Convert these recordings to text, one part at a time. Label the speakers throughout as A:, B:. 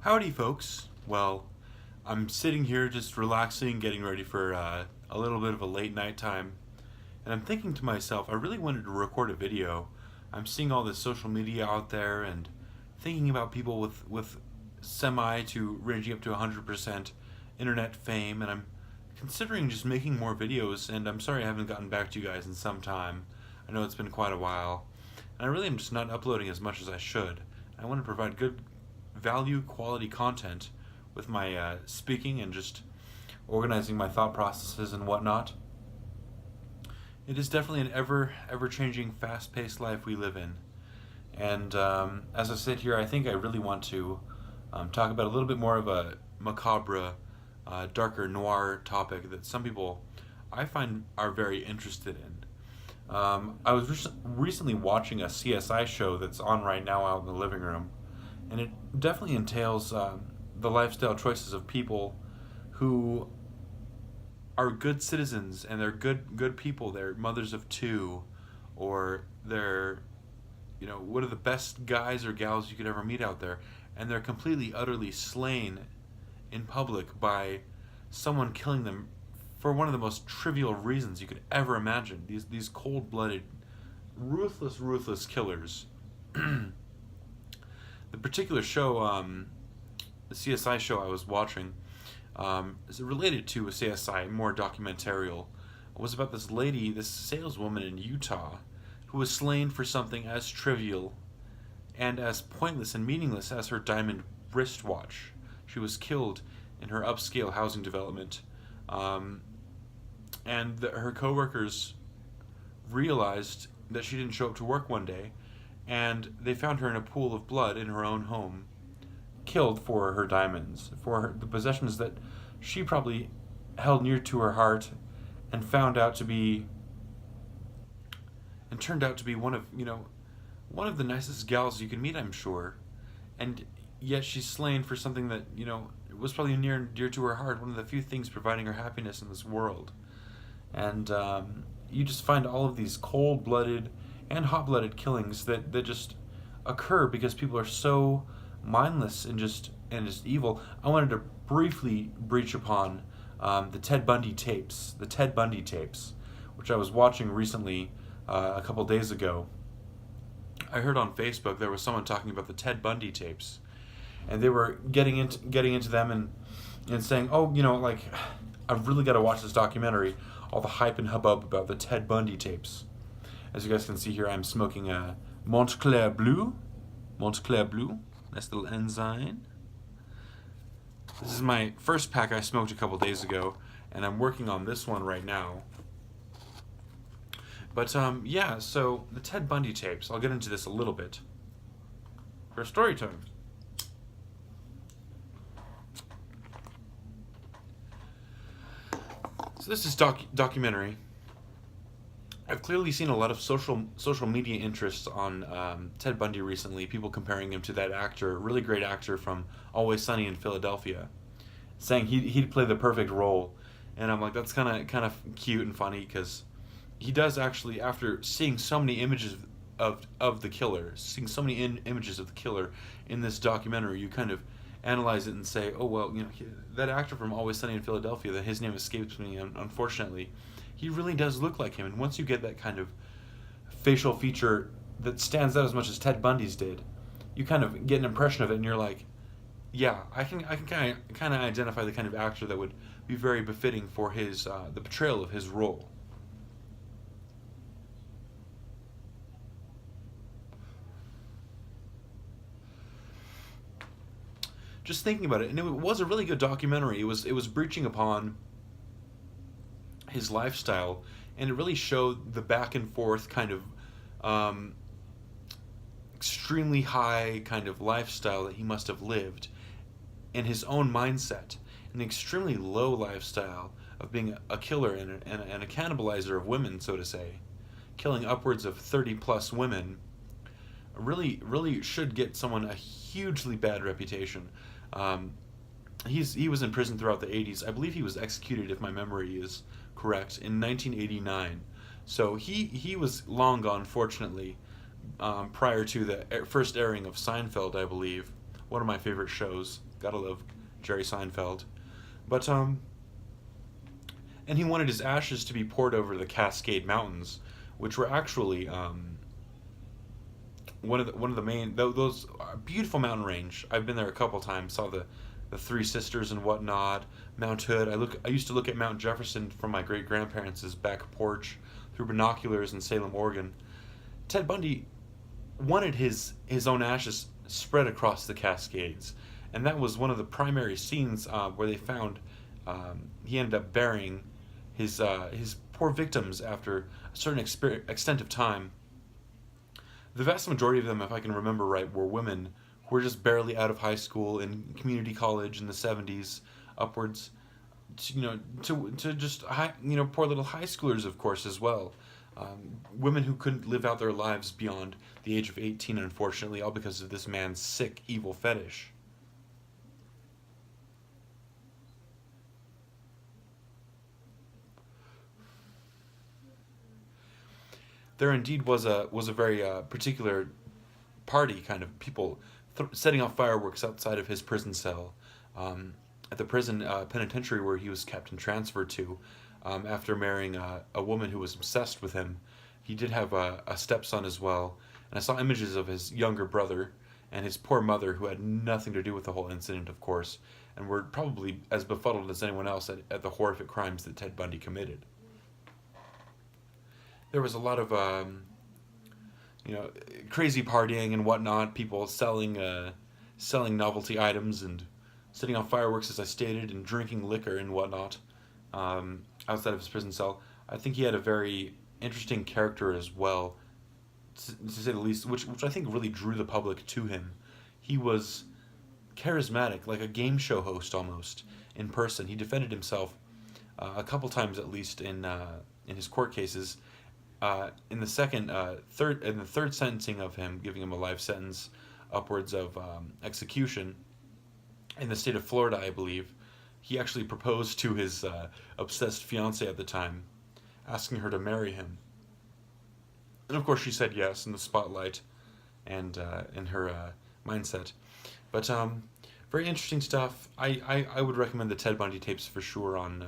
A: Howdy, folks. Well, I'm sitting here just relaxing, getting ready for a little bit of a late night time, and I'm thinking to myself, I really wanted to record a video. I'm seeing all this social media out there and thinking about people with semi to ranging up to 100% internet fame, and I'm considering just making more videos, and I'm sorry I haven't gotten back to you guys in some time. I know it's been quite a while, and I really am just not uploading as much as I should. I want to provide good value quality content with my speaking and just organizing my thought processes and whatnot. It is definitely an ever changing, fast paced life we live in. And as I sit here, I think I really want to talk about a little bit more of a macabre, darker noir topic that some people I find are very interested in. I was recently watching a CSI show that's on right now out in the living room, and it definitely entails the lifestyle choices of people who are good citizens, and they're good people. They're mothers of two, or they're one of the best guys or gals you could ever meet out there, and they're completely utterly slain in public by someone killing them for one of the most trivial reasons you could ever imagine. These cold-blooded, ruthless killers. The particular show, the CSI show I was watching, is related to a CSI, more documentarial. It was about this lady, this saleswoman in Utah, who was slain for something as trivial and as pointless and meaningless as her diamond wristwatch. She was killed in her upscale housing development, and her coworkers realized that she didn't show up to work one day, and they found her in a pool of blood in her own home, killed for her diamonds, for the possessions that she probably held near to her heart, and turned out to be one of the nicest gals you can meet, I'm sure. And yet she's slain for something that was probably near and dear to her heart, one of the few things providing her happiness in this world. And you just find all of these cold-blooded and hot-blooded killings that just occur because people are so mindless and just evil. I wanted to briefly breach upon the Ted Bundy tapes, which I was watching recently, a couple days ago. I heard on Facebook there was someone talking about the Ted Bundy tapes, and they were getting into them and saying, I've really got to watch this documentary. All the hype and hubbub about the Ted Bundy tapes. As you guys can see here, I'm smoking a Montclair Blue. Nice little ensign. This is my first pack I smoked a couple days ago, and I'm working on this one right now. But so the Ted Bundy tapes, I'll get into this a little bit. For story time. So this is documentary. I've clearly seen a lot of social media interest on Ted Bundy recently. People comparing him to that actor, really great actor from Always Sunny in Philadelphia, saying he'd play the perfect role. And I'm like, that's kind of cute and funny, because he does actually, after seeing so many images of the killer, images of the killer in this documentary, you kind of analyze it and say, oh well, that actor from Always Sunny in Philadelphia, that his name escapes me, unfortunately. He really does look like him, and once you get that kind of facial feature that stands out as much as Ted Bundy's did, you kind of get an impression of it, and you're like, yeah, I can kind of identify the kind of actor that would be very befitting for his the portrayal of his role. Just thinking about it, and it was a really good documentary. It was breaching upon his lifestyle, and it really showed the back and forth kind of extremely high kind of lifestyle that he must have lived in his own mindset, and the extremely low lifestyle of being a killer and a cannibalizer of women, so to say, killing upwards of 30 plus women. Really should get someone a hugely bad reputation. He was in prison throughout the 80s. I believe he was executed, if my memory is correct, in 1989. So he was long gone, fortunately, prior to the first airing of Seinfeld, I believe, one of my favorite shows. Gotta love Jerry Seinfeld. But and he wanted his ashes to be poured over the Cascade Mountains, which were actually one of the main those beautiful mountain range. I've been there a couple times. Saw the Three Sisters and whatnot. Mount Hood. I used to look at Mount Jefferson from my great grandparents' back porch through binoculars in Salem, Oregon. Ted Bundy wanted his own ashes spread across the Cascades, and that was one of the primary scenes where they found he ended up burying his poor victims after a certain extent of time. The vast majority of them, if I can remember right, were women who were just barely out of high school and community college in the 70s upwards, to just poor little high schoolers, of course, as well. Women who couldn't live out their lives beyond the age of 18, unfortunately, all because of this man's sick, evil fetish. There indeed was a very particular party, kind of people setting off fireworks outside of his prison cell, at the prison penitentiary where he was kept and transferred to, after marrying a woman who was obsessed with him. He did have a stepson as well, and I saw images of his younger brother and his poor mother, who had nothing to do with the whole incident, of course, and were probably as befuddled as anyone else at the horrific crimes that Ted Bundy committed. There was a lot of crazy partying and whatnot, people selling novelty items and setting off fireworks, as I stated, and drinking liquor and whatnot, outside of his prison cell. I think he had a very interesting character as well, to say the least, which I think really drew the public to him. He was charismatic, like a game show host almost, in person. He defended himself a couple times at least in his court cases. In the third sentencing of him, giving him a life sentence, upwards of execution, in the state of Florida, I believe, he actually proposed to his obsessed fiancée at the time, asking her to marry him. And of course she said yes in the spotlight and in her mindset. But very interesting stuff. I would recommend the Ted Bundy tapes for sure on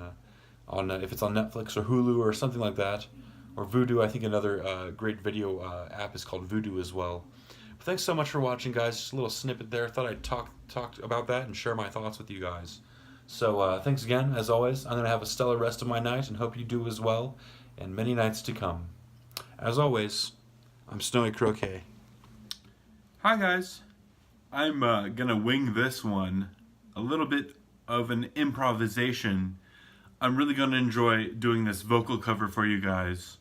A: if it's on Netflix or Hulu or something like that. Or Vudu. I think another great video app is called Vudu as well. But thanks so much for watching, guys. Just a little snippet there. Thought I'd talk about that and share my thoughts with you guys. So thanks again, as always. I'm going to have a stellar rest of my night and hope you do as well, and many nights to come. As always, I'm Snowy Croquet. Hi, guys. I'm going to wing this one. A little bit of an improvisation. I'm really going to enjoy doing this vocal cover for you guys.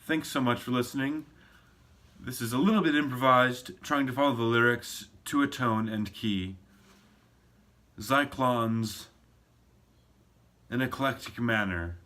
A: Thanks so much for listening. This is a little bit improvised, trying to follow the lyrics to a tone and key. ZYKLON's An Eclectic Manner.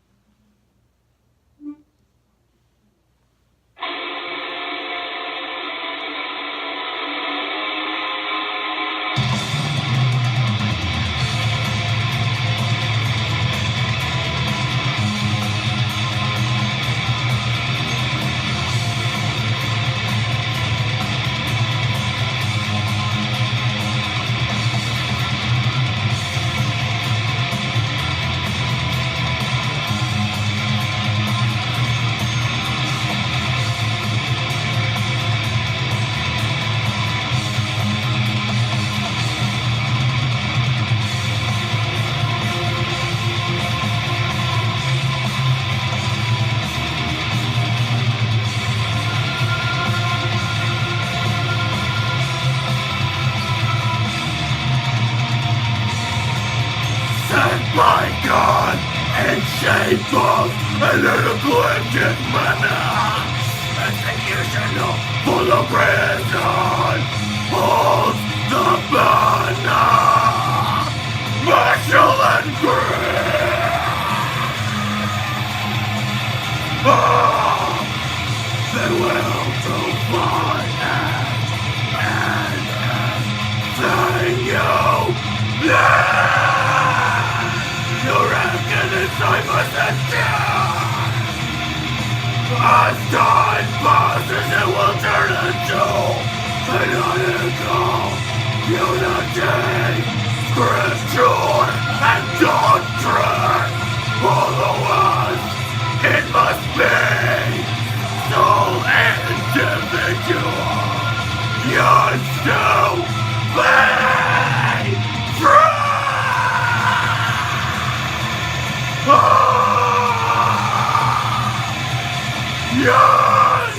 A: My God, in shape of an eclectic manner, executioner full of prison, holds the banner, martial and green. They will provide anything you need. You reckon it's Samos and death. As time passes, it will turn into fanatical unity. Scripture and doctrine. Otherwise, it must be so individual. Yours to be free. Yours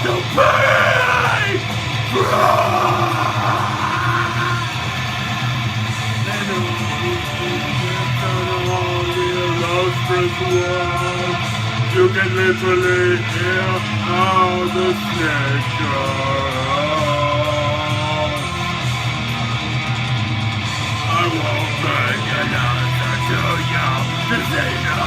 A: to be free. You can literally hear how the snake goes. I won't make an answer to your decision.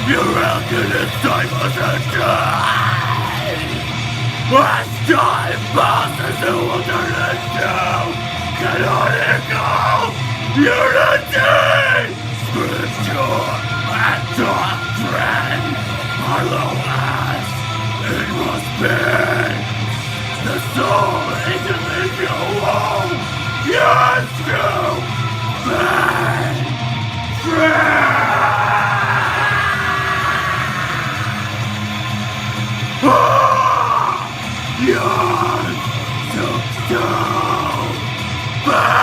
A: You're out in this time of the day. As time passes, it will turn into canonical unity. Scripture and doctrine are the last. It must be the soul individual. Yes, to be free. Yours to be free.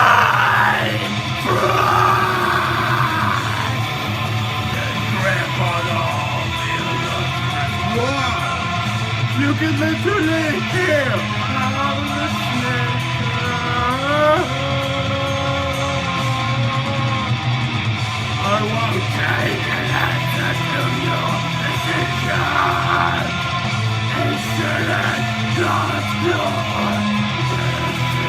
A: You can literally hear how the snake goes. I won't take an answer to your decision. Instead, just your decision.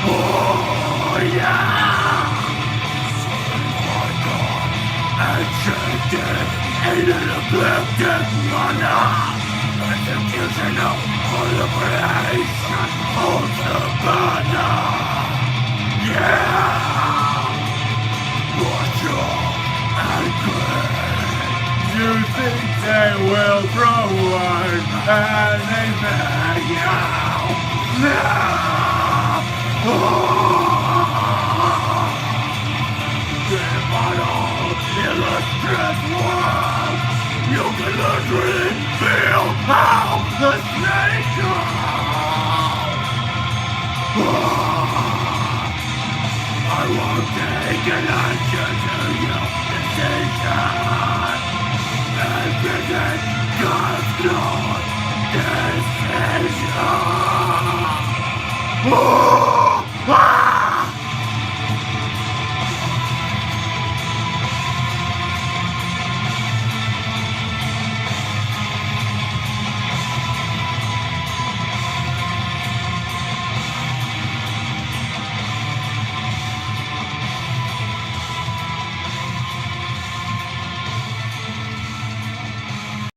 A: Oh yeah. My God, enchanted in an eclectic manner. Executioner for the creation of the banner. Yeah. Watch out and great. You think they will throw one anything? No. Give on all illustrious world. You can literally feel how the snake goes. I won't take an answer to your decision. And visit God's Lord decision.